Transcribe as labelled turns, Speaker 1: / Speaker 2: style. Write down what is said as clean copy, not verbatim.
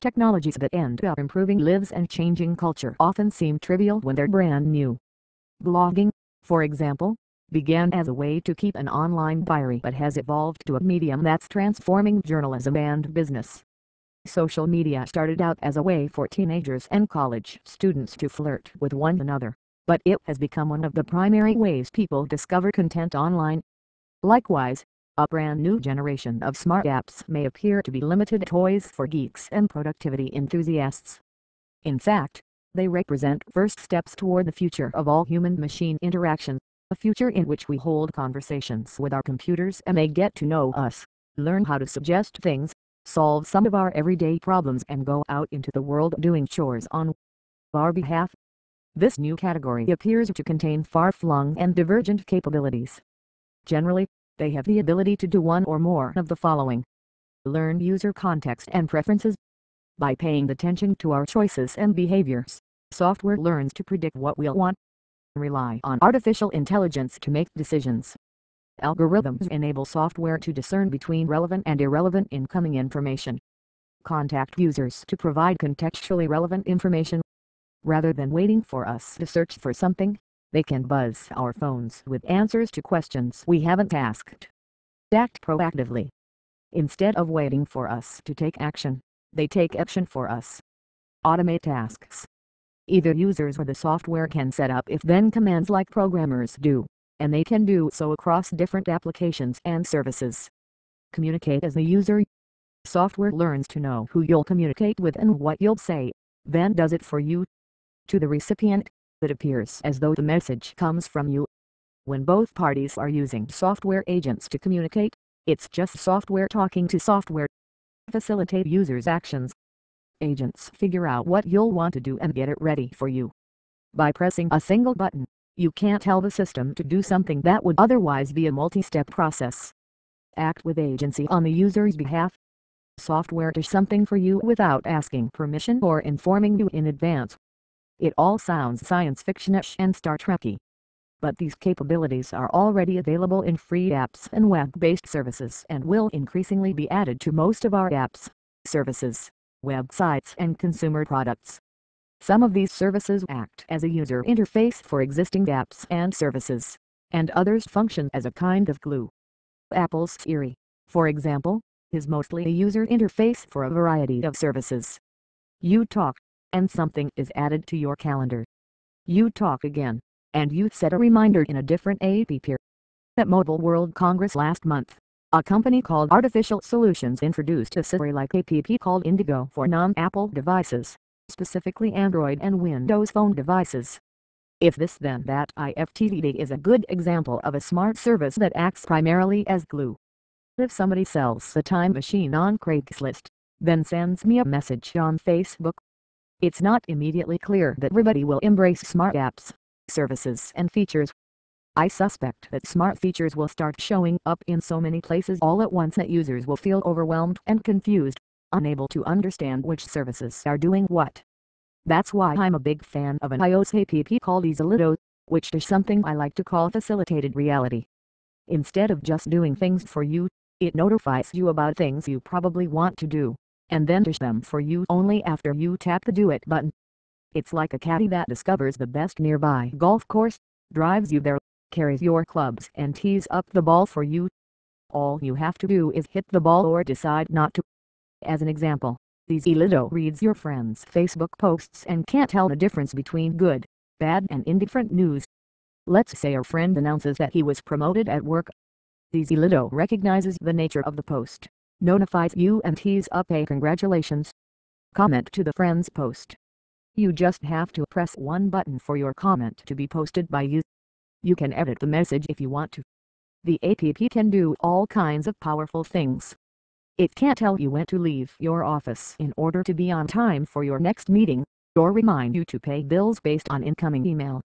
Speaker 1: Technologies that end up improving lives and changing culture often seem trivial when they're brand new. Blogging, for example, began as a way to keep an online diary but has evolved to a medium that's transforming journalism and business. Social media started out as a way for teenagers and college students to flirt with one another, but it has become one of the primary ways people discover content online. Likewise, a brand new generation of smart apps may appear to be limited toys for geeks and productivity enthusiasts. In fact, they represent first steps toward the future of all human-machine interaction, a future in which we hold conversations with our computers and they get to know us, learn how to suggest things, solve some of our everyday problems and go out into the world doing chores on our behalf. This new category appears to contain far-flung and divergent capabilities. Generally, they have the ability to do one or more of the following. Learn user context and preferences. By paying attention to our choices and behaviors, software learns to predict what we'll want. Rely on artificial intelligence to make decisions. Algorithms enable software to discern between relevant and irrelevant incoming information. Contact users to provide contextually relevant information. Rather than waiting for us to search for something, they can buzz our phones with answers to questions we haven't asked. Act proactively. Instead of waiting for us to take action, they take action for us. Automate tasks. Either users or the software can set up if-then commands like programmers do, and they can do so across different applications and services. Communicate as a user. Software learns to know who you'll communicate with and what you'll say, then does it for you. To the recipient, it appears as though the message comes from you. When both parties are using software agents to communicate, it's just software talking to software. Facilitate users' actions. Agents figure out what you'll want to do and get it ready for you. By pressing a single button, you can't tell the system to do something that would otherwise be a multi-step process. Act with agency on the user's behalf. Software does something for you without asking permission or informing you in advance. It all sounds science fiction-ish and Star Trek-y. But these capabilities are already available in free apps and web-based services and will increasingly be added to most of our apps, services, websites and consumer products. Some of these services act as a user interface for existing apps and services, and others function as a kind of glue. Apple's Siri, for example, is mostly a user interface for a variety of services. You talk, and something is added to your calendar. You talk again, and you set a reminder in a different app. At Mobile World Congress last month, a company called Artificial Solutions introduced a Siri-like app called Indigo for non-Apple devices, specifically Android and Windows Phone devices. If this then that IFTTT is a good example of a smart service that acts primarily as glue. If somebody sells a time machine on Craigslist, then sends me a message on Facebook, it's not immediately clear that everybody will embrace smart apps, services and features. I suspect that smart features will start showing up in so many places all at once that users will feel overwhelmed and confused, unable to understand which services are doing what. That's why I'm a big fan of an iOS app called EasyLido, which is something I like to call facilitated reality. Instead of just doing things for you, it notifies you about things you probably want to do, and then does them for you only after you tap the Do It button. It's like a caddy that discovers the best nearby golf course, drives you there, carries your clubs and tees up the ball for you. All you have to do is hit the ball or decide not to. As an example, EasyLido reads your friends' Facebook posts and can't tell the difference between good, bad and indifferent news. Let's say a friend announces that he was promoted at work. EasyLido recognizes the nature of the post, notifies you and tees up a congratulations comment to the friend's post. You just have to press one button for your comment to be posted by you. You can edit the message if you want to. The app can do all kinds of powerful things. It can tell you when to leave your office in order to be on time for your next meeting, or remind you to pay bills based on incoming email.